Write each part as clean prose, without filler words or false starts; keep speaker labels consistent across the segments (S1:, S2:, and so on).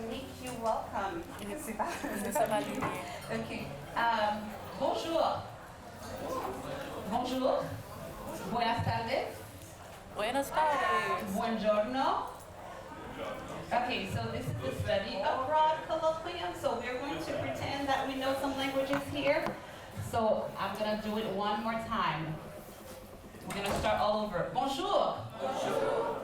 S1: Thank you, welcome.
S2: Nous sommes alignés.
S1: Okay. Bonjour. Bonjour. Buenas tardes.
S2: Buenas tardes.
S1: Buongiorno. Okay, so this is the study abroad colloquium. So we're going to pretend that we know some languages here. So I'm gonna do it one more time. We're gonna start all over. Bonjour.
S2: Bonjour.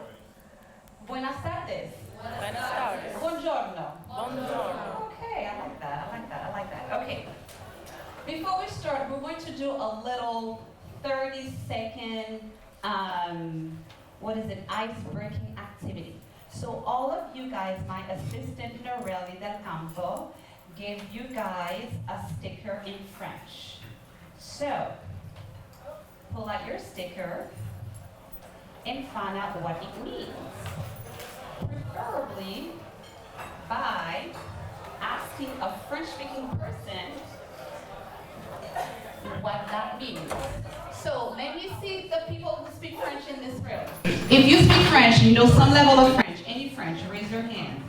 S1: Buenas tardes.
S2: Buenas tardes.
S1: Buongiorno.
S2: Buongiorno.
S1: Okay, I like that. I like that. Okay. Before we start, we're going to do a little 30-second, ice-breaking activity. So all of you guys, my assistant Norelli Del Campo, gave you guys a sticker in French. So, pull out your sticker and find out what it means. Preferably by asking a French-speaking person what that means. So let me see the people who speak French in this room. If you speak French, you know some level of French, any French, raise your hand.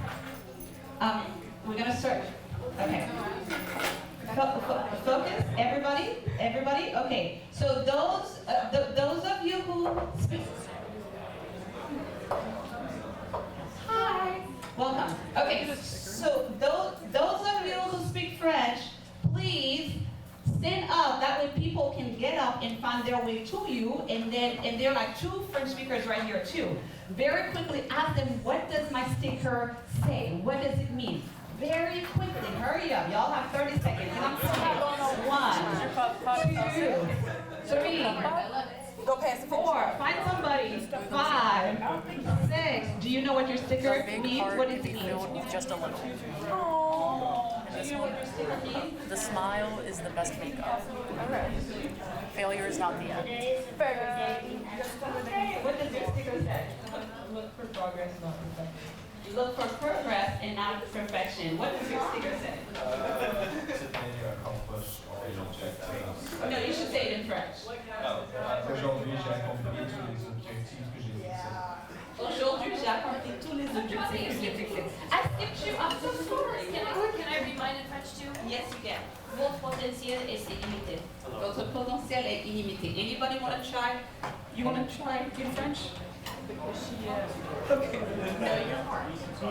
S1: We're gonna start. Okay. Focus, everybody. Okay. So those of you who speak. Hi. Welcome. Okay. So those of you who speak French, please stand up. That way people can get up and find their way to you. And there are like two French speakers right here too. Very quickly ask them, what does my sticker say? What does it mean? Very quickly, hurry up. Y'all have 30 seconds. And I'm saying 1, 2, 3,
S2: Go past the
S1: 4. Find somebody. 5, 6. Do you know what your sticker means? What does it mean?
S2: Just a little.
S1: Do you know what your sticker means?
S2: The smile is the best makeup. Failure is not the end.
S1: What does your sticker say?
S3: Look for progress, not perfection.
S1: Look for progress and not perfection. What does your sticker say?
S4: Maybe accomplish all the objectives.
S1: No, you should say it in French.
S4: Aujourd'hui, j'ai accompli tous les objectifs que j'ai fixés.
S1: Aujourd'hui, j'ai accompli tous les objectifs que j'ai fixés. I skipped you. I'm so sorry.
S5: Can I read mine in French too?
S1: Yes, you can.
S5: Votre potentiel est illimité.
S1: Votre potentiel est illimité. Anybody want to try? You want to try in French? Okay.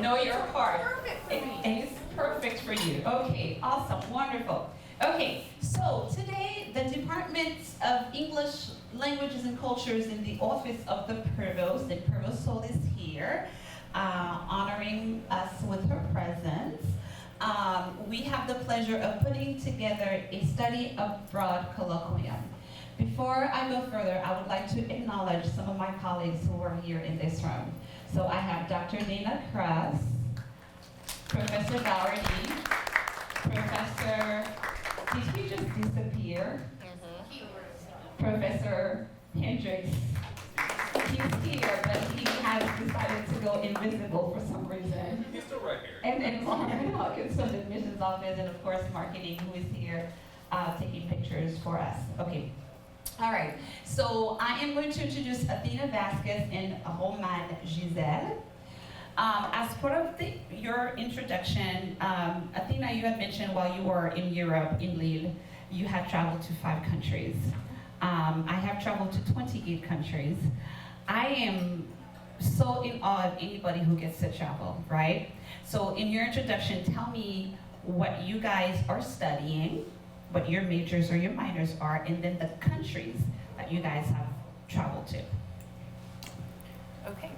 S1: Know your heart. And it's perfect for you. Okay, awesome, wonderful. Okay, so today the Department of English Languages and Cultures in the Office of the Provost, and Provost Sol is here, honoring us with her presence. We have the pleasure of putting together a study abroad colloquium. Before I go further, I would like to acknowledge some of my colleagues who are here in this room. So I have Dr. Dana Kress, Professor Dougherty, Professor, did he just disappear? Professor Hendricks. He's here, but he has decided to go invisible for some reason.
S4: He's still right here.
S1: And then Lauren Hawkins from the admissions office, and of course marketing, who is here taking pictures for us. Okay. All right, so I am going to introduce Athena Vasquez and Roman Giselle. As part of your introduction, Athena, you had mentioned while you were in Europe, in Lille, you had traveled to 5 countries. I have traveled to 28 countries. I am so in awe of anybody who gets to travel, right? So in your introduction, tell me what you guys are studying, what your majors or your minors are, and then the countries that you guys have traveled to.
S2: Okay.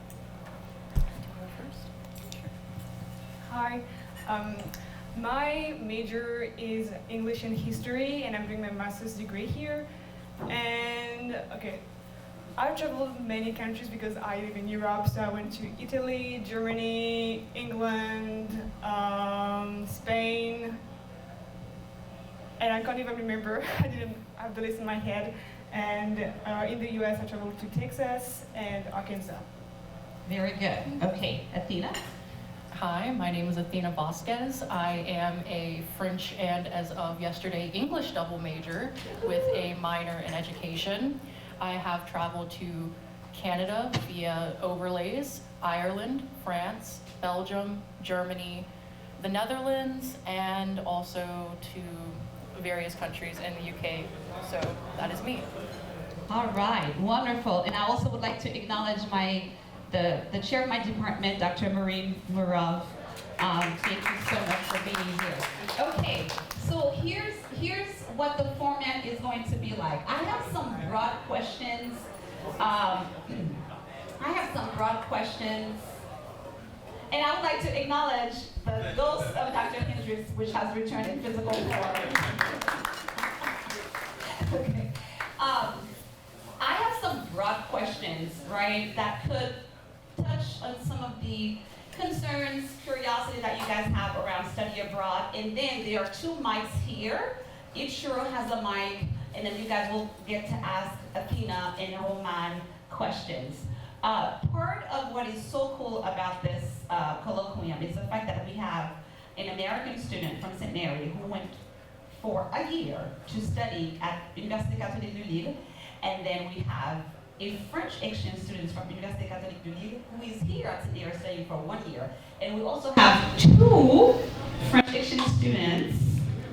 S3: Hi, my major is English and History, and I'm doing my master's degree here. And okay, I've traveled many countries because I live in Europe, so I went to Italy, Germany, England, Spain, and I can't even remember. I didn't have the list in my head. And in the US, I traveled to Texas and Arkansas.
S1: Very good. Okay, Athena?
S2: Hi, my name is Athena Vasquez. I am a French and, as of yesterday, English double major with a minor in education. I have traveled to Canada via overlays, Ireland, France, Belgium, Germany, the Netherlands, and also to various countries in the UK. So that is me.
S1: All right, wonderful. And I also would like to acknowledge the chair of my department, Dr. Maureen Murov. Thank you so much for being here. Okay, so here's what the format is going to be like. I have some broad questions. And I would like to acknowledge the ghost of Dr. Hendricks, which has returned in physical form. Okay. I have some broad questions, right, that could touch on some of the concerns, curiosity that you guys have around study abroad. And then there are 2 mics here. Each row has a mic, and then you guys will get to ask Athena and Roman questions. Part of what is so cool about this colloquium is the fact that we have an American student from St. Mary who went for a year to study at Université Catholique de Lille, and then we have a French exchange student from Université Catholique de Lille who is here at St. Mary studying for 1 year, and we also have 2 French exchange students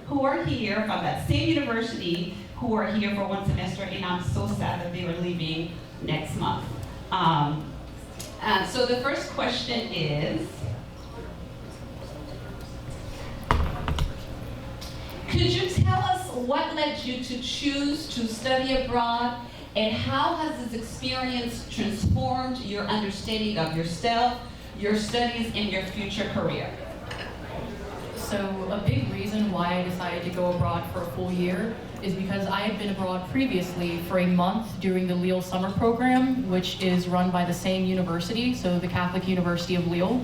S1: who are here from that same university who are here for 1 semester, and I'm so sad that they are leaving next month. So the first question is, could you tell us what led you to choose to study abroad, and how has this experience transformed your understanding of yourself, your studies, and your future career?
S2: So a big reason why I decided to go abroad for a full year is because I had been abroad previously for a month during the Lille summer program, which is run by the same university, so the Catholic University of Lille.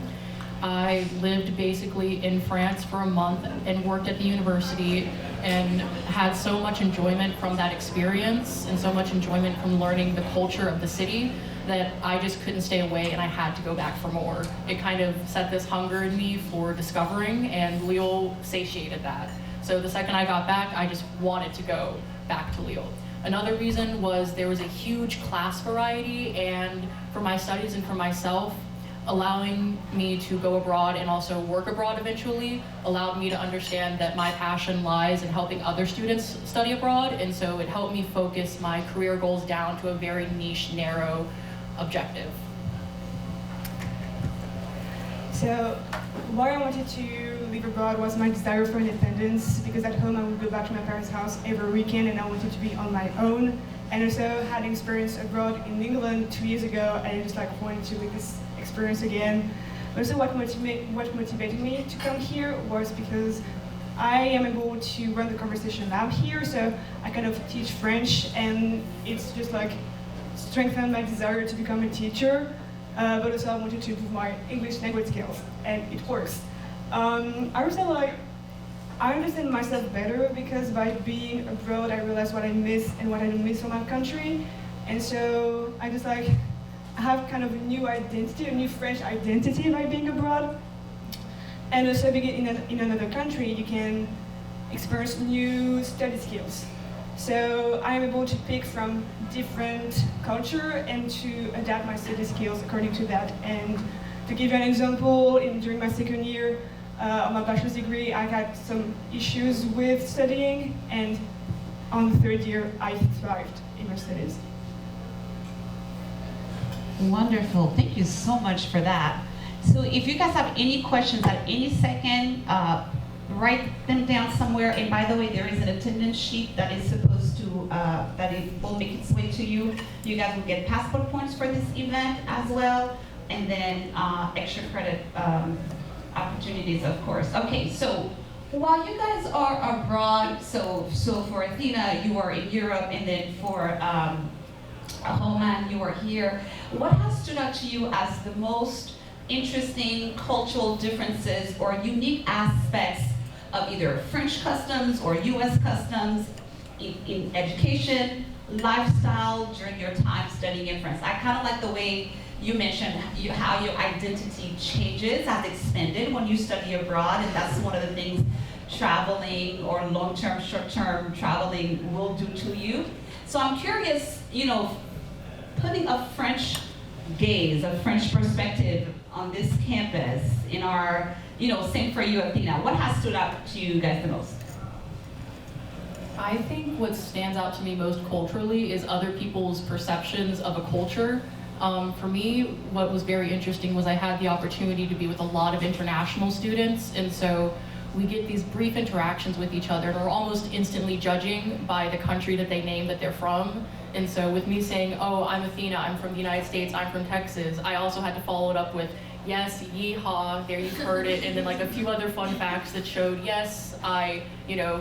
S2: I lived basically in France for a month and worked at the university and had so much enjoyment from that experience and so much enjoyment from learning the culture of the city that I just couldn't stay away and I had to go back for more. It kind of set this hunger in me for discovering, and Lille satiated that. So the second I got back, I just wanted to go back to Lille. Another reason was there was a huge class variety, and for my studies and for myself, allowing me to go abroad and also work abroad eventually allowed me to understand that my passion lies in helping other students study abroad, and so it helped me focus my career goals down to a very niche, narrow objective.
S3: So why I wanted to live abroad was my desire for independence, because at home I would go back to my parents' house every weekend and I wanted to be on my own. And also had experience abroad in England 2 years ago, and I just wanted to live this experience again. Also what motivated me to come here was because I am able to run the conversation lab here, so I kind of teach French, and it's just strengthened my desire to become a teacher. But also I wanted to improve my English language skills, and it works. I also I understand myself better because by being abroad, I realize what I miss and what I don't miss from my country, and so I just I have kind of a new identity, a new French identity by being abroad. And also being in another country, you can experience new study skills. So I'm able to pick from different culture and to adapt my study skills according to that. And to give you an example, during my second year of my bachelor's degree, I had some issues with studying, and on the third year, I thrived in my studies.
S1: Wonderful, thank you so much for that. So if you guys have any questions at any second, write them down somewhere. And by the way, there is an attendance sheet that is supposed to, that it will make its way to you. You guys will get passport points for this event as well, and then extra credit opportunities, of course. Okay, so while you guys are abroad, so for Athena, you are in Europe, and then for Roman, you are here. What has stood out to you as the most interesting cultural differences or unique aspects of either French customs or US customs in education, lifestyle during your time studying in France? I kind of like the way you mentioned how your identity changes, has expanded when you study abroad, and that's one of the things traveling or long-term, short-term traveling will do to you. So I'm curious, putting a French gaze, a French perspective on this campus, in our same for you, Athena. What has stood out to you guys the most?
S2: I think what stands out to me most culturally is other people's perceptions of a culture. For me, what was very interesting was I had the opportunity to be with a lot of international students, and so we get these brief interactions with each other, and we're almost instantly judging by the country that they name that they're from. And so with me saying, oh, I'm Athena, I'm from the United States, I'm from Texas, I also had to follow it up with, yes, yeehaw, there you've heard it, and then like a few other fun facts that showed, yes, I,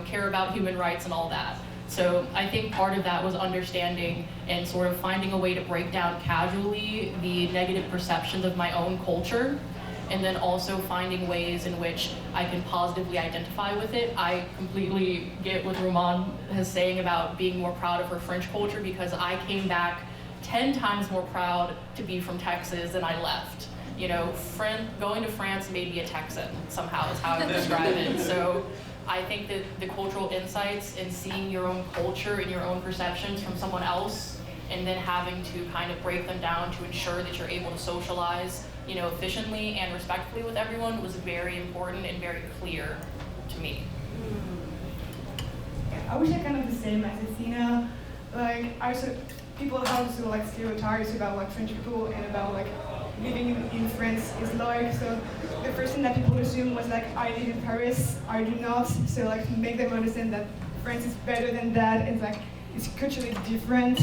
S2: care about human rights and all that. So I think part of that was understanding and sort of finding a way to break down casually the negative perceptions of my own culture, and then also finding ways in which I can positively identify with it. I completely get what Roman is saying about being more proud of her French culture, because I came back 10 times more proud to be from Texas than I left. Going to France made me a Texan, somehow is how I would describe it. So I think that the cultural insights and seeing your own culture and your own perceptions from someone else, and then having to kind of break them down to ensure that you're able to socialize, efficiently and respectfully with everyone, was very important and very clear to me.
S3: I wish I kind of the same as Athena. People have also stereotypes about French people and about living in France is like. So the first thing that people assume was I live in Paris, I do not. So to make them understand that France is better than that, and it's culturally different,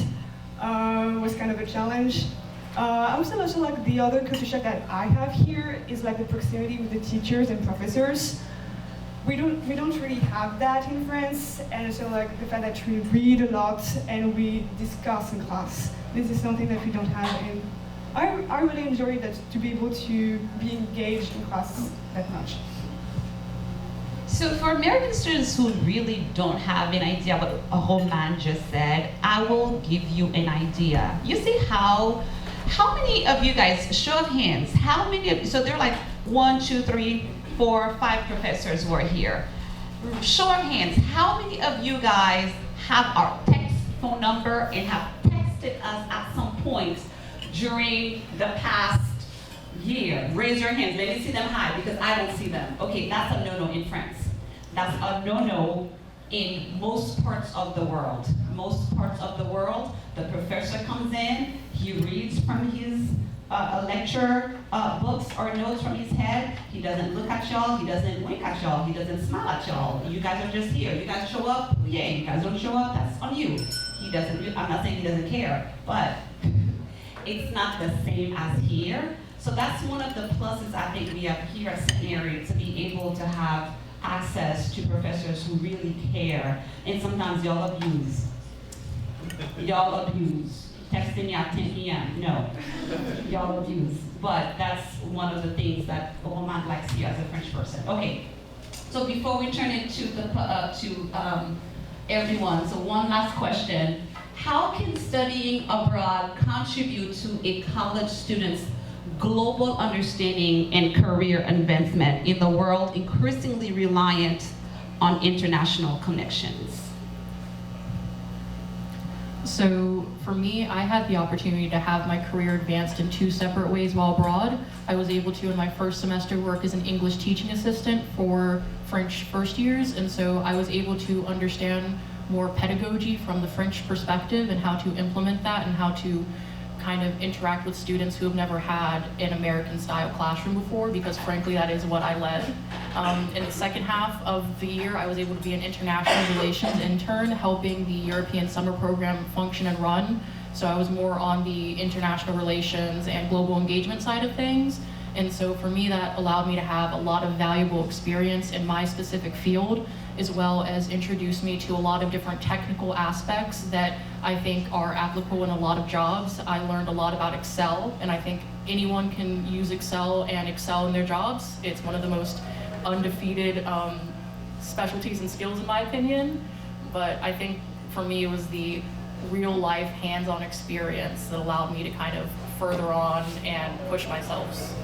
S3: was kind of a challenge. I would say also the other culture shock that I have here is the proximity with the teachers and professors. We don't really have that in France, and so the fact that we read a lot and we discuss in class. This is something that we don't have, and I really enjoy that, to be able to be engaged in class that much.
S1: So for American students who really don't have an idea what Roman just said, I will give you an idea. You see how many of you guys, show of hands, how many of you, so they're 1, 2, 3, 4, 5 professors who are here. Show of hands, how many of you guys have our text phone number and have texted us at some point during the past year? Raise your hands, let me see them high, because I don't see them. Okay, that's a no-no in France. That's a no-no in most parts of the world. Most parts of the world, the professor comes in, he reads from his lecture books or notes from his head. He doesn't look at y'all, he doesn't wink at y'all, he doesn't smile at y'all. You guys are just here. You guys show up, yay. You guys don't show up, that's on you. He doesn't, I'm not saying he doesn't care, but it's not the same as here. So that's one of the pluses I think we have here at St. Mary, to be able to have access to professors who really care. And sometimes y'all abuse. Y'all abuse. Texting me at 10 p.m. No, y'all abuse. But that's one of the things that Roman likes you as a French person. Okay, so before we turn it to everyone, so one last question. How can studying abroad contribute to a college student's global understanding and career advancement in the world increasingly reliant on international connections?
S2: So for me, I had the opportunity to have my career advanced in 2 separate ways while abroad. I was able to, in my first semester, work as an English teaching assistant for French first years, and so I was able to understand more pedagogy from the French perspective and how to implement that and how to kind of interact with students who have never had an American style classroom before, because frankly that is what I led. In the second half of the year, I was able to be an international relations intern helping the European summer program function and run. So I was more on the international relations and global engagement side of things. And so for me, that allowed me to have a lot of valuable experience in my specific field, as well as introduce me to a lot of different technical aspects that I think are applicable in a lot of jobs. I learned a lot about Excel, and I think anyone can use Excel and excel in their jobs. It's one of the most undefeated specialties and skills in my opinion. But I think for me, it was the real life hands-on experience that allowed me to kind of further on and push myself.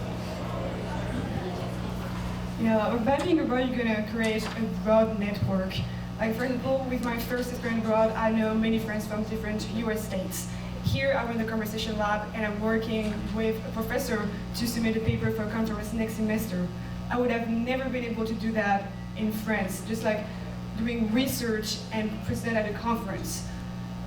S3: Yeah, by being abroad, you're gonna create a broad network. For example, with my first experience abroad, I know many friends from different US states. Here, I'm in the conversation lab, and I'm working with a professor to submit a paper for a conference next semester. I would have never been able to do that in France, just like doing research and present at a conference.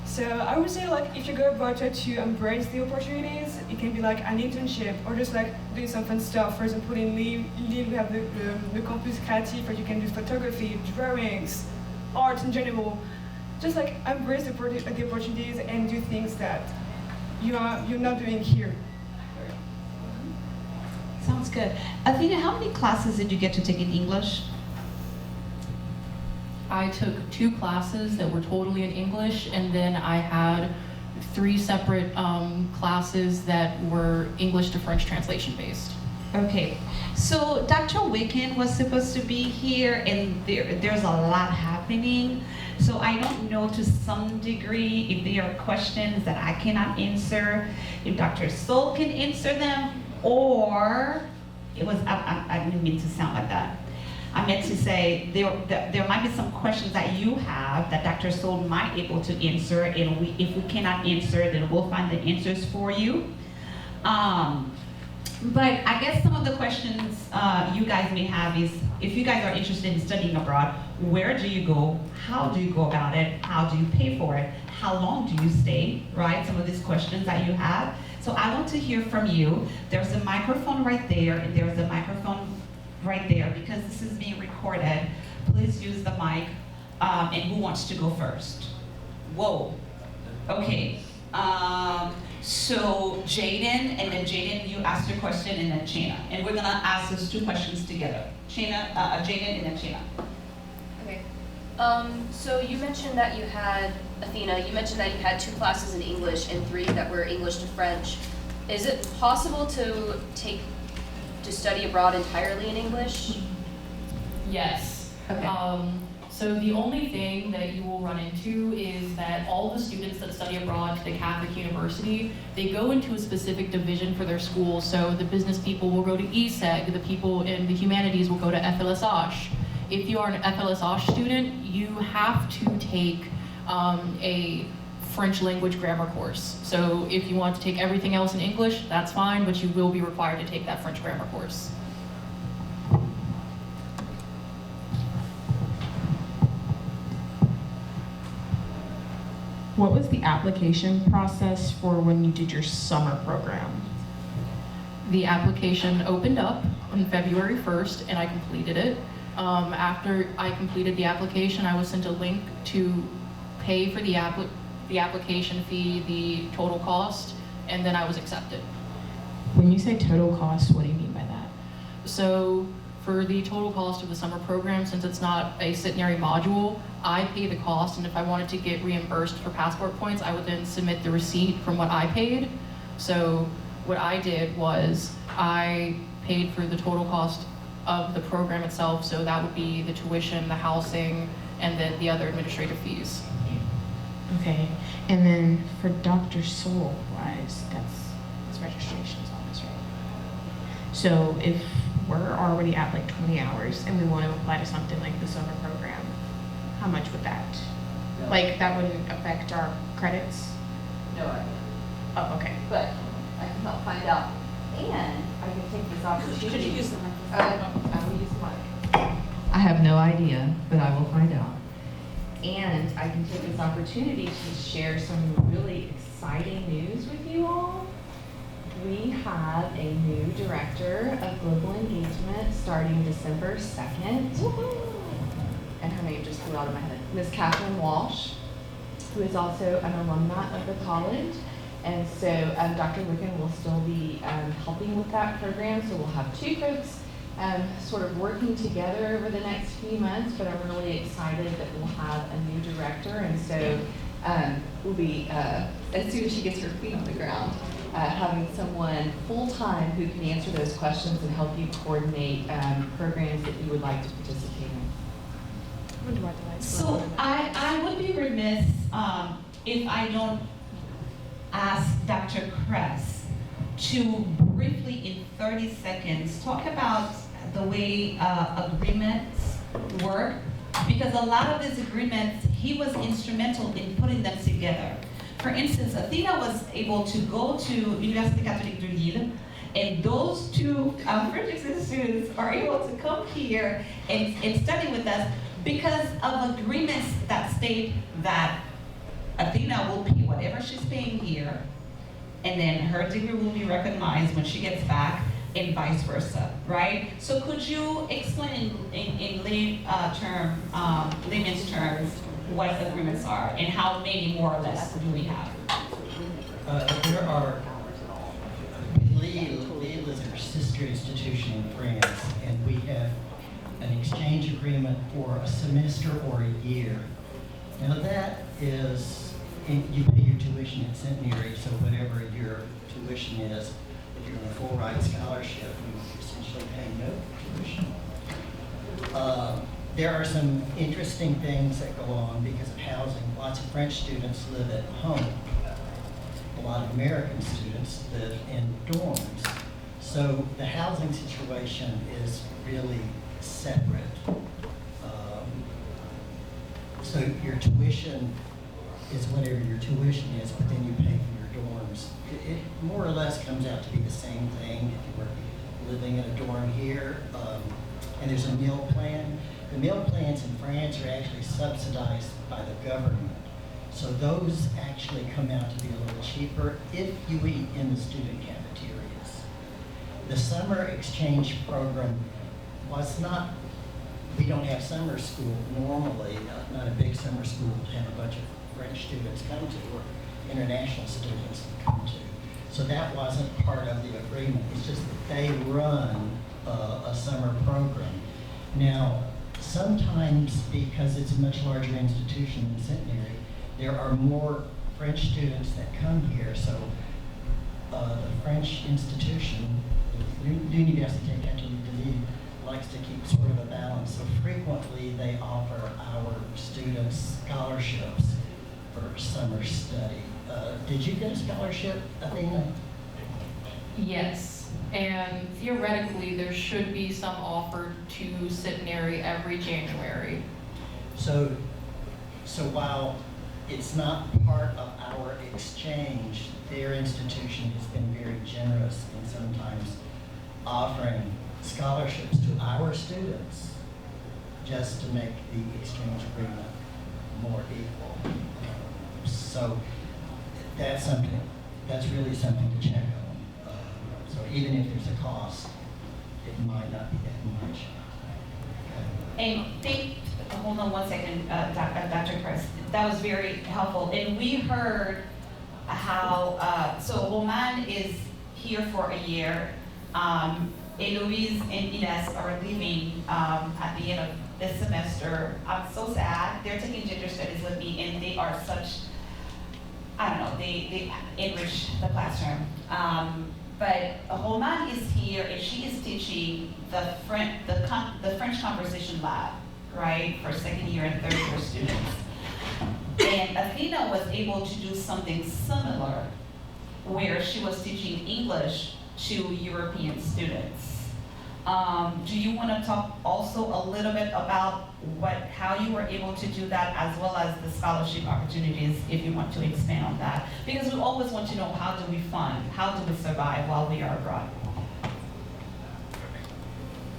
S3: So I would say like if you go abroad to embrace the opportunities, it can be like an internship or just like doing some fun stuff. For example, in Lille we have the campus creative where you can do photography, drawings, art in general. Just like embrace the opportunities and do things that you're not doing here.
S1: Sounds good. Athena, how many classes did you get to take in English?
S2: I took 2 classes that were totally in English, and then I had 3 separate classes that were English to French translation based.
S1: Okay, so Dr. Wicken was supposed to be here, and there's a lot happening. So I don't know to some degree if there are questions that I cannot answer, if Dr. Soul can answer them, or I didn't mean to sound like that. I meant to say there might be some questions that you have that Dr. Soul might be able to answer, and if we cannot answer, then we'll find the answers for you. But I guess some of the questions you guys may have is, if you guys are interested in studying abroad, where do you go? How do you go about it? How do you pay for it? How long do you stay, right? Some of these questions that you have. So I want to hear from you. There's a microphone right there, and there's a microphone right there, because this is being recorded. Please use the mic. And who wants to go first? Whoa. Okay. So Jaden, and then Jaden, you ask your question, and then Chena. And we're gonna ask those 2 questions together. Jaden, and then Chena.
S5: Okay. So you mentioned that you had, Athena, you mentioned that you had 2 classes in English and 3 that were English to French. Is it possible to study abroad entirely in English?
S2: Yes.
S1: Okay.
S2: So the only thing that you will run into is that all the students that study abroad to the Catholic University, they go into a specific division for their school. So the business people will go to ESEG, the people in the humanities will go to FLSH. If you are an FLSH student, you have to take a French language grammar course. So if you want to take everything else in English, that's fine, but you will be required to take that French grammar course.
S6: What was the application process for when you did your summer program?
S2: The application opened up on February 1st, and I completed it. After I completed the application, I was sent a link to pay for the application fee, the total cost, and then I was accepted.
S6: When you say total cost, what do you mean by that?
S2: So for the total cost of the summer program, since it's not a centenary module, I pay the cost, and if I wanted to get reimbursed for passport points, I would then submit the receipt from what I paid. So what I did was I paid for the total cost of the program itself, so that would be the tuition, the housing, and then the other administrative fees.
S6: Okay, and then for Dr. Soul wise, that's registration's on this, right? So if we're already at like 20 hours and we want to apply to something like the summer program, how much would that? Like that wouldn't affect our credits?
S1: No idea.
S6: Oh, okay.
S1: But I can help find out. And I can take this opportunity.
S7: Could you use the microphone?
S1: I will use the mic.
S7: I have no idea, but I will find out. And I can take this opportunity to share some really exciting news with you all. We have a new director of global engagement starting December 2nd. And her name just flew out of my head. Ms. Catherine Walsh, who is also an alumna of the college. And so Dr. Wicken will still be helping with that program. So we'll have 2 folks sort of working together over the next few months, but I'm really excited that we'll have a new director. And so we'll be, as soon as she gets her feet on the ground, having someone full-time who can answer those questions and help you coordinate programs that you would like to participate in.
S1: So I would be remiss if I don't ask Dr. Kress to briefly, in 30 seconds, talk about the way agreements work, because a lot of these agreements, he was instrumental in putting them together. For instance, Athena was able to go to Université Catholique de Lille And those two French exchange students are able to come here and study with us because of agreements that state that Athena will pay whatever she's paying here, and then her degree will be recognized when she gets back, and vice versa, right? So could you explain in layman's terms what agreements are and how many more or less do we have?
S8: There are, Lille is our sister institution in France, and we have an exchange agreement for a semester or a year. Now that is, you pay your tuition at Centenary, so whatever your tuition is, if you're on a full ride scholarship, you essentially pay no tuition. There are some interesting things that go on because of housing. Lots of French students live at home. A lot of American students live in dorms. So the housing situation is really separate. So your tuition is whatever your tuition is, but then you pay for your dorms. It more or less comes out to be the same thing if you were living in a dorm here. And there's a meal plan. The meal plans in France are actually subsidized by the government. So those actually come out to be a little cheaper if you eat in the student cafeterias. The summer exchange program was not, we don't have summer school normally, not a big summer school to have a bunch of French students come to, or international students come to. So that wasn't part of the agreement. It's just that they run a summer program. Now, sometimes because it's a much larger institution than Centenary, there are more French students that come here. So the French institution, l'Université Catholique de Lille, likes to keep sort of a balance. So frequently they offer our students scholarships for summer study. Did you get a scholarship, Athena?
S2: Yes, and theoretically, there should be some offered to Centenary every January.
S8: So while it's not part of our exchange, their institution has been very generous in sometimes offering scholarships to our students just to make the exchange agreement more equal. So that's really something to check on. So even if there's a cost, it might not be that much.
S1: And hold on one second, Dr. Chris. That was very helpful. And we heard how, so Roman is here for a year. Eloise and Ines are leaving at the end of this semester. I'm so sad. They're taking gender studies with me, and they are such, I don't know, they enrich the classroom. But Roman is here, and she is teaching the French Conversation Lab, right, for second year and third year students. And Athena was able to do something similar, where she was teaching English to European students. Do you want to talk also a little bit about how you were able to do that, as well as the scholarship opportunities, if you want to expand on that? Because we always want to know, how do we fund, how do we survive while we are abroad?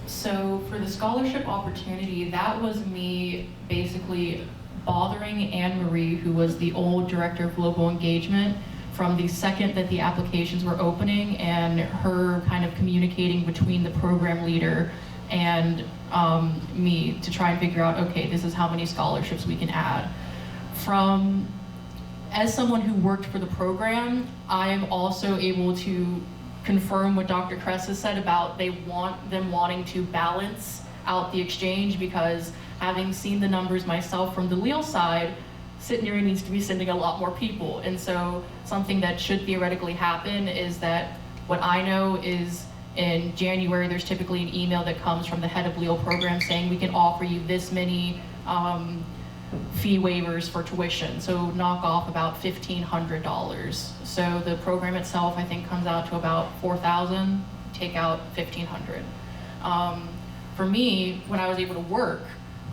S2: So for the scholarship opportunity, that was me basically bothering Anne-Marie, who was the old director of global engagement, from the second that the applications were opening, and her kind of communicating between the program leader and me to try and figure out, okay, this is how many scholarships we can add. As someone who worked for the program, I am also able to confirm what Dr. Kress has said about them wanting to balance out the exchange, because having seen the numbers myself from the Lille side, Centenary needs to be sending a lot more people. And so something that should theoretically happen is that, what I know is, in January, there's typically an email that comes from the head of Lille program saying we can offer you this many fee waivers for tuition. So knock off about $1,500. So the program itself, I think, comes out to about $4,000, take out $1,500. For me, when I was able to work,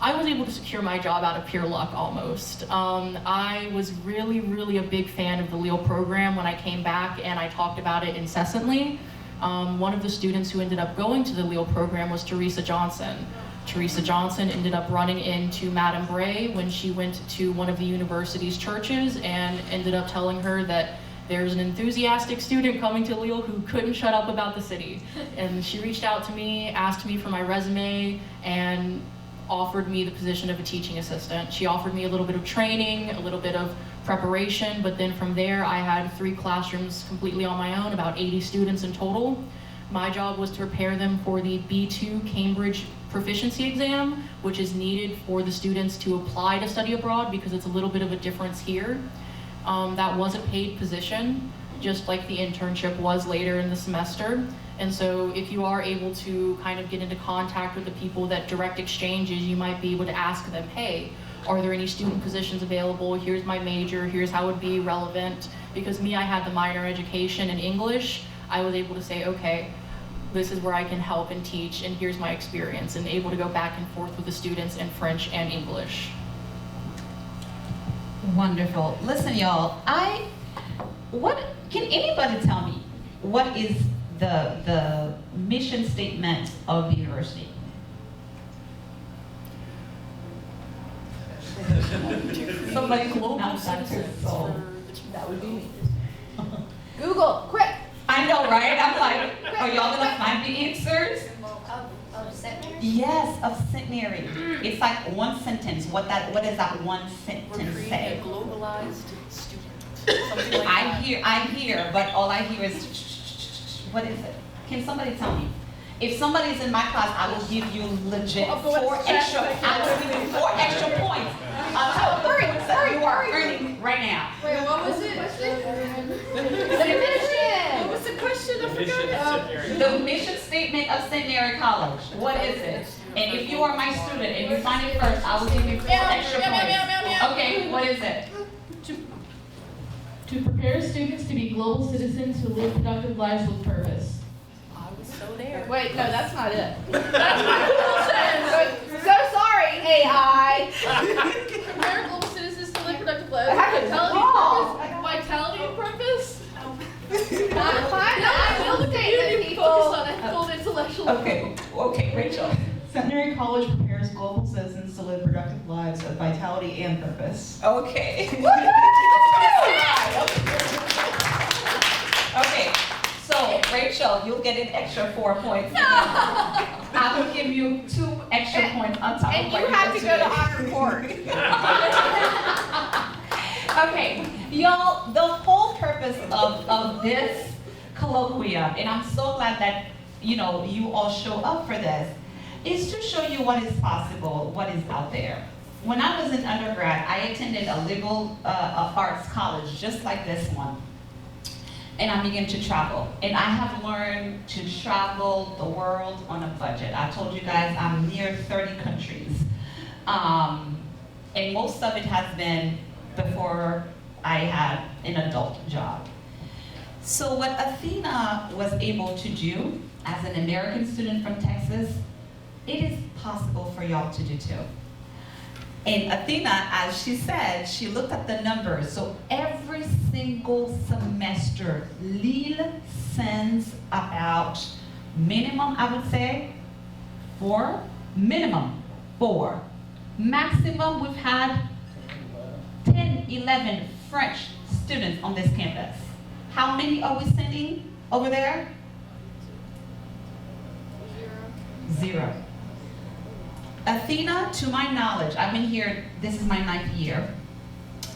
S2: I was able to secure my job out of pure luck almost. I was really, really a big fan of the Lille program when I came back, and I talked about it incessantly. One of the students who ended up going to the Lille program was Teresa Johnson. Teresa Johnson ended up running into Madame Bray when she went to one of the university's churches and ended up telling her that there's an enthusiastic student coming to Lille who couldn't shut up about the city. And she reached out to me, asked me for my resume, and offered me the position of a teaching assistant. She offered me a little bit of training, a little bit of preparation, but then from there I had 3 classrooms completely on my own, about 80 students in total. My job was to prepare them for the B2 Cambridge proficiency exam, which is needed for the students to apply to study abroad because it's a little bit of a difference here. That was a paid position, just like the internship was later in the semester. And so if you are able to kind of get into contact with the people that direct exchanges, you might be able to ask them, hey, are there any student positions available? Here's my major, here's how it would be relevant. Because me, I had the minor education in English, I was able to say, okay, this is where I can help and teach, and here's my experience, and able to go back and forth with the students in French and English.
S1: Wonderful. Listen, y'all, can anybody tell me what is the mission statement of the university? Somebody
S2: Global
S1: not Dr.
S2: citizens
S1: Soul.
S2: for that would be me.
S9: Google, quick.
S1: I know, right? I'm like, are y'all gonna find the answers?
S9: Of St. Mary's?
S1: Yes, of St. Mary. It's like one sentence. What does that one
S2: We're
S1: sentence
S2: creating
S1: say?
S2: a globalized student. Something like that.
S1: I hear, but all I hear is what is it? Can somebody tell me? If somebody's in my class, I will give you legit
S9: I'll go with
S1: 4
S9: the chat
S1: extra.
S9: section.
S1: I will give you 4 extra points on top of the points that you are earning right now.
S9: Wait, what was it? What was the question? I forgot.
S1: The mission statement of St. Mary College. What is it? And if you are my student and you find it first, I will give you 4 extra points. Okay, what is it?
S10: To prepare students to be global citizens who live productive lives with purpose.
S2: I was so there.
S9: Wait, no, that's not it. That's my cool sentence. So sorry, AI.
S10: Prepare global citizens to live productive lives
S9: I have
S10: with
S9: to
S10: vitality
S9: call.
S10: and purpose. Vitality and purpose.
S9: I will say that
S10: Focus
S9: people.
S10: on ethical and intellectual.
S1: Okay, Rachel.
S11: Seminary College prepares global citizens to live productive lives of vitality and purpose.
S1: Okay. Okay, so Rachel, you'll get an extra 4 points. I will give you 2 extra points on top
S9: And
S1: of
S9: you
S1: what
S9: have to
S1: did
S9: go to
S1: today.
S9: honor court.
S1: Okay, y'all, the whole purpose of this colloquium, and I'm so glad that you all show up for this, is to show you what is possible, what is out there. When I was in undergrad, I attended a liberal arts college just like this one. And I began to travel. And I have learned to travel the world on a budget. I told you guys I'm near 30 countries. And most of it has been before I had an adult job. So what Athena was able to do as an American student from Texas, it is possible for y'all to do too. And Athena, as she said, she looked at the numbers. So every single semester, Lille sends about minimum, I would say, 4. Minimum, 4. Maximum, we've had 10, 11 French students on this campus. How many are we sending over there? 0. Athena, to my knowledge, I've been here, this is my 9th year.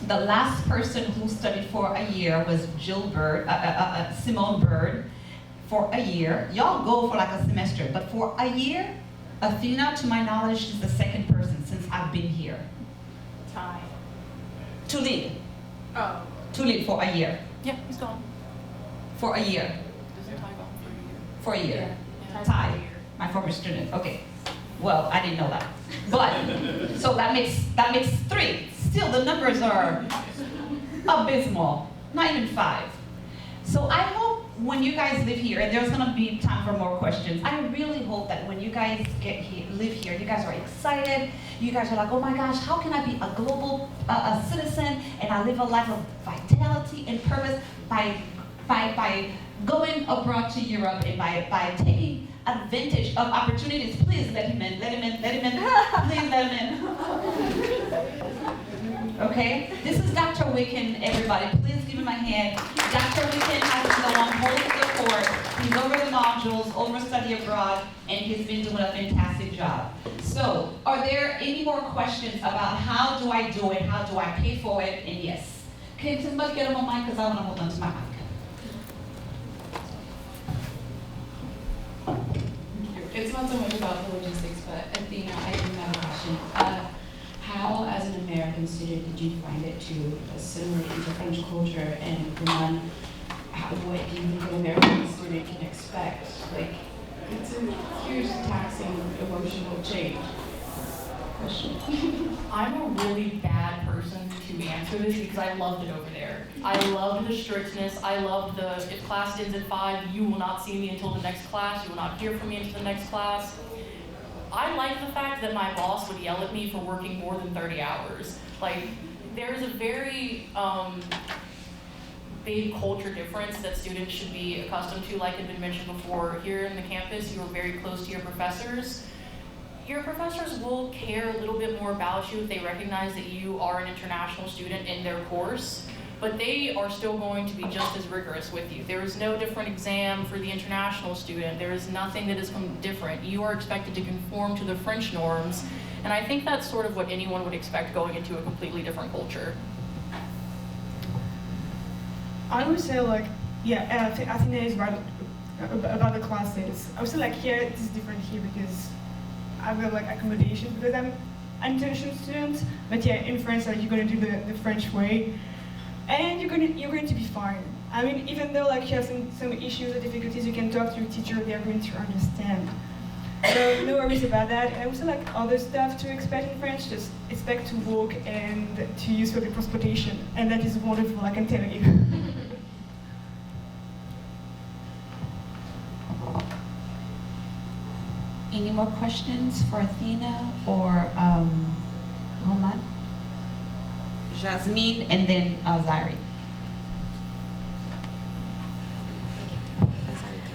S1: The last person who studied for a year was Simone Bird for a year. Y'all go for like a semester, but for a year, Athena, to my knowledge, is the 2nd person since I've been here.
S9: Time.
S1: To lead.
S9: Oh.
S1: To lead for a year.
S2: Yeah, he's gone.
S1: For a year.
S2: Doesn't tie gone
S1: For a year.
S2: Yeah.
S1: Ty, my former student. Okay. Well, I didn't know that. But, so that makes 3. Still, the numbers are abysmal. Not even 5. So I hope when you guys live here, and there's gonna be time for more questions, I really hope that when you guys live here, you guys are excited. You guys are like, oh my gosh, how can I be a global citizen and I live a life of vitality and purpose by by going abroad to Europe and by taking advantage of opportunities. Please let him in, let him in, let him in, please let him in. Okay, this is Dr. Wicken, everybody. Please give him a hand. Dr. Wicken has been the one holding the fort. He's over the modules, over study abroad, and he's been doing a fantastic job. So, are there any more questions about how do I do it, how do I pay for it, and yes. Can somebody get him a mic, because I want to hold on to my mic.
S12: It's not so much about the logistics, but Athena, I do have a question. How, as an American student, did you find it to assimilate into French culture? And one, what do you think an American student can expect? Like, it's a huge, taxing, emotional change.
S2: I'm a really bad person to answer this because I loved it over there. I loved the strictness. I loved the, if class ends at 5, you will not see me until the next class. You will not hear from me until the next class. I like the fact that my boss would yell at me for working more than 30 hours. Like, there's a very big culture difference that students should be accustomed to. Like had been mentioned before, here in the campus, you are very close to your professors. Your professors will care a little bit more about you if they recognize that you are an international student in their course, but they are still going to be just as rigorous with you. There is no different exam for the international student. There is nothing that is different. You are expected to conform to the French norms, and I think that's sort of what anyone would expect going into a completely different culture.
S3: I would say like, yeah, Athena is right about the classes. I would say like, yeah, it is different here because I've got like accommodation because I'm an international student. But yeah, in France, like you're gonna do the French way, and you're going to be fine. I mean, even though like you have some issues or difficulties, you can talk to your teacher. They are going to understand. So no worries about that. And I would say like other stuff to expect in French, just expect to walk and to use public transportation, and that is wonderful. I can tell you.
S1: Any more questions for Athena or Roman? Jasmine and then Zari.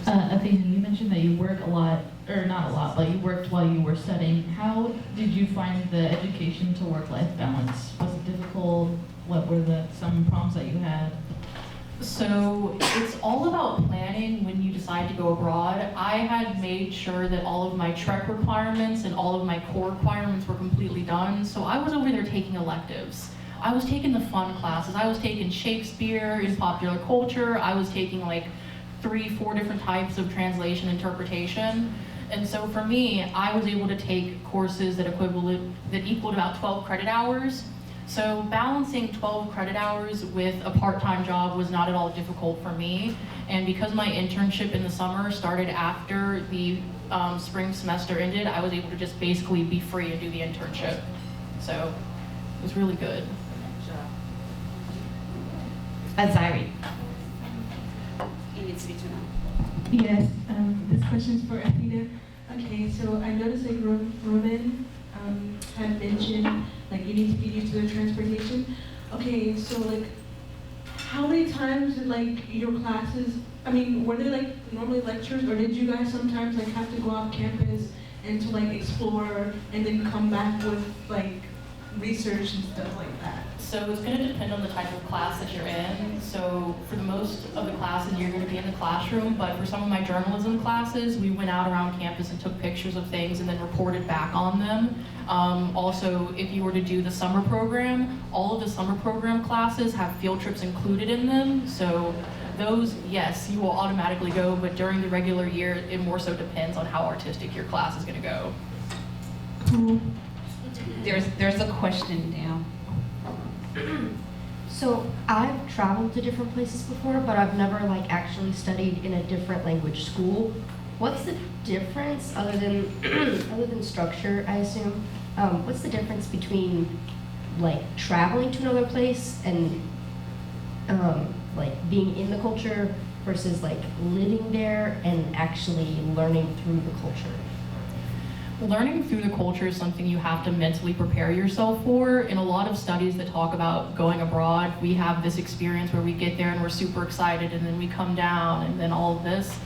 S10: Athena, you mentioned that you work a lot, or not a lot, but you worked while you were studying. How did you find the education to work-life balance? Was it difficult? What were some problems that you had?
S2: So it's all about planning when you decide to go abroad. I had made sure that all of my TREC requirements and all of my core requirements were completely done. So I was over there taking electives. I was taking the fun classes. I was taking Shakespeare in popular culture. I was taking like 3-4 different types of translation interpretation. And so for me, I was able to take courses that equaled about 12 credit hours. So balancing 12 credit hours with a part-time job was not at all difficult for me. And because my internship in the summer started after the spring semester ended, I was able to just basically be free and do the internship. So it was really good.
S1: Azari.
S13: It needs to be turned on.
S14: Yes, this question's for Athena. Okay, so I noticed like Roman had mentioned like you need to get used to the transportation. Okay, so like how many times did like your classes, I mean, were they like normally lectures or did you guys sometimes like have to go off campus and to like explore and then come back with like research and stuff like that?
S2: So it's going to depend on the type of class that you're in. So for the most of the classes, you're going to be in the classroom, but for some of my journalism classes, we went out around campus and took pictures of things and then reported back on them. Also, if you were to do the summer program, all of the summer program classes have field trips included in them. So those, yes, you will automatically go, but during the regular year, it more so depends on how artistic your class is going to go.
S1: There's a question down.
S15: So I've traveled to different places before, but I've never like actually studied in a different language school. What's the difference other than structure, I assume? What's the difference between like traveling to another place and like being in the culture versus like living there and actually learning through the culture?
S2: Learning through the culture is something you have to mentally prepare yourself for. In a lot of studies that talk about going abroad, we have this experience where we get there and we're super excited and then we come down and then all of this.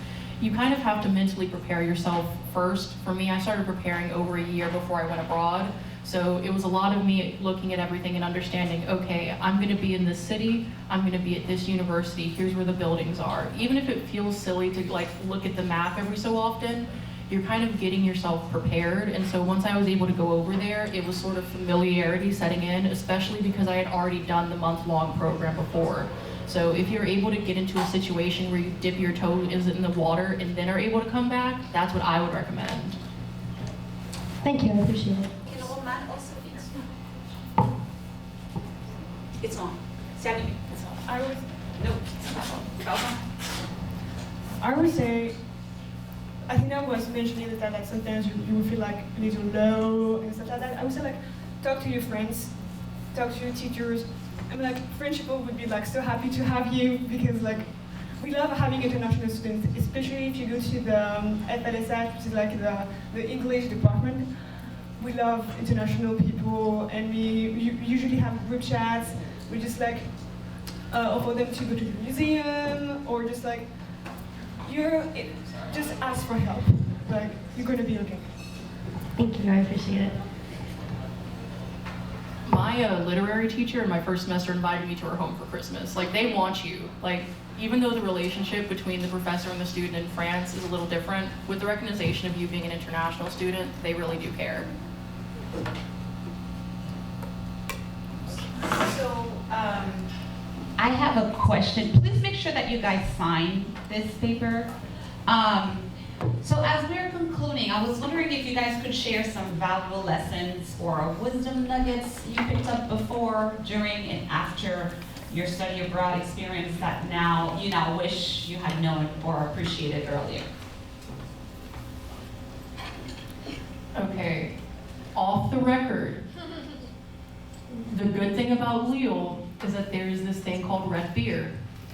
S2: You kind of have to mentally prepare yourself first. For me, I started preparing over a year before I went abroad. So it was a lot of me looking at everything and understanding, okay, I'm gonna be in this city, I'm gonna be at this university, here's where the buildings are. Even if it feels silly to like look at the map every so often, you're kind of getting yourself prepared. And so once I was able to go over there, it was sort of familiarity setting in, especially because I had already done the month-long program before. So if you're able to get into a situation where you dip your toes in the water and then are able to come back, that's what I would recommend.
S15: Thank you, I appreciate it.
S13: Can a old man also fix It's on. Sandy, it's on.
S3: I would,
S13: No, it's not on.
S3: I would say, I think I was mentioning that like sometimes you would feel like a little low and stuff like that. I would say like, talk to your friends, talk to your teachers. I mean like, French people would be like so happy to have you because like, we love having international students, especially if you go to the FLSF, which is like the English department. We love international people and we usually have group chats. We just like offer them to go to the museum or just like, just ask for help. Like, you're gonna be okay.
S15: Thank you, I appreciate it.
S2: My literary teacher in my first semester invited me to her home for Christmas. Like, they want you. Like, even though the relationship between the professor and the student in France is a little different, with the recognition of you being an international student, they really do care.
S1: So, I have a question. Please make sure that you guys sign this paper. So as we're concluding, I was wondering if you guys could share some valuable lessons or wisdom nuggets you picked up before, during, and after your study abroad experience that you now wish you had known or appreciated earlier.
S2: Okay, off the record, the good thing about Lille is that there's this thing called red beer.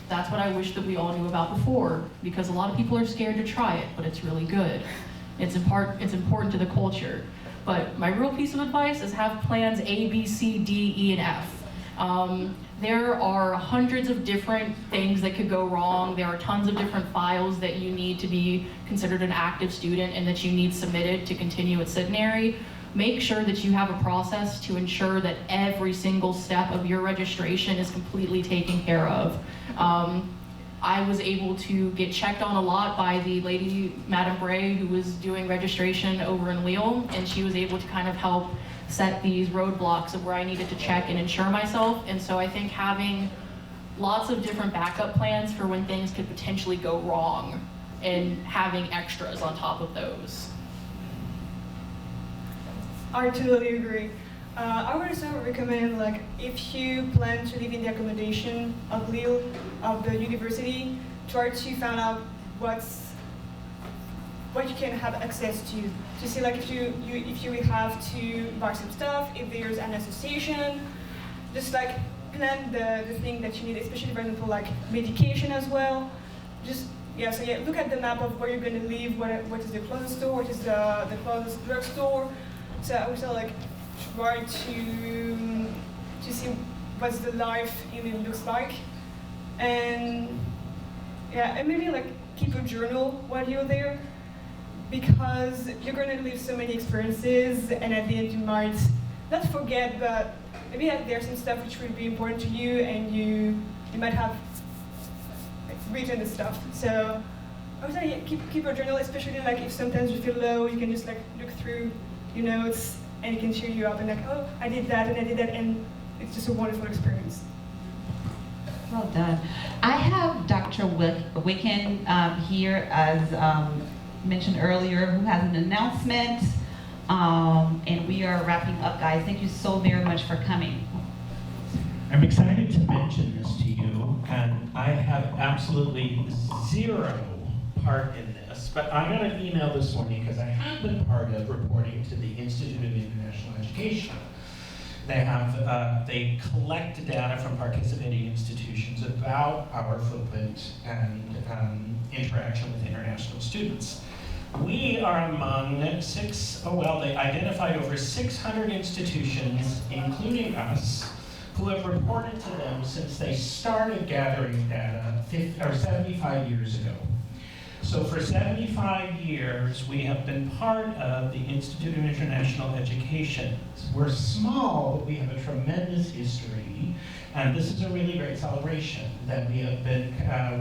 S2: That's what I wish that we all knew about before, because a lot of people are scared to try it, but it's really good. It's important to the culture. But my real piece of advice is have plans A, B, C, D, E, and F. There are hundreds of different things that could go wrong. There are tons of different files that you need to be considered an active student and that you need submitted to continue at Centenary. Make sure that you have a process to ensure that every single step of your registration is completely taken care of. I was able to get checked on a lot by the lady, Madame Bray, who was doing registration over in Lille, and she was able to kind of help set these roadblocks of where I needed to check and ensure myself. And so I think having lots of different backup plans for when things could potentially go wrong and having extras on top of those.
S3: I totally agree. I would also recommend, like, if you plan to live in the accommodation of Lille, of the university, try to find out what you can have access to see, like, if you will have to buy some stuff, if there's an association, just like plan the thing that you need, especially for example like medication as well. Just look at the map of where you're going to live, what is the closest store, what is the closest drugstore. So I would say, like, try to see what the life in it looks like, and maybe like keep a journal while you're there, because you're going to live so many experiences, and at the end you might not forget, but maybe there's some stuff which will be important to you, and you might have written the stuff. So I would say keep a journal, especially like if sometimes you feel low, you can just like look through your notes, and it can cheer you up, and like, oh, I did that, and it's just a wonderful experience.
S1: Well done. I have Dr. Wicken here, as mentioned earlier, who has an announcement, and we are wrapping up, guys. Thank you so very much for coming.
S16: I'm excited to mention this to you, and I have absolutely zero part in this, but I got an email this morning because I have been part of reporting to the Institute of International Education. They collect data from participating institutions about our footprint and interaction with international students. We are among they identified over 600 institutions, including us, who have reported to them since they started gathering data 75 years ago. So for 75 years, we have been part of the Institute of International Education. We're small, but we have a tremendous history. And this is a really great celebration that we have been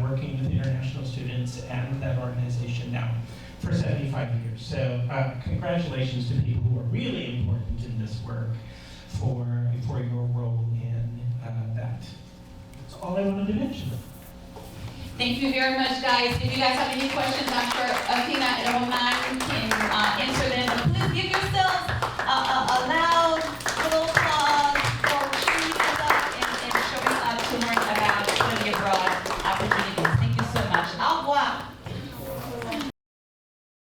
S16: working with international students and that organization now for 75 years. So congratulations to people who are really important in this work for your role in that. That's all I wanted to mention.
S1: Thank you very much, guys. If you guys have any questions, I'm sure Athena and Roman can answer them. But please give yourself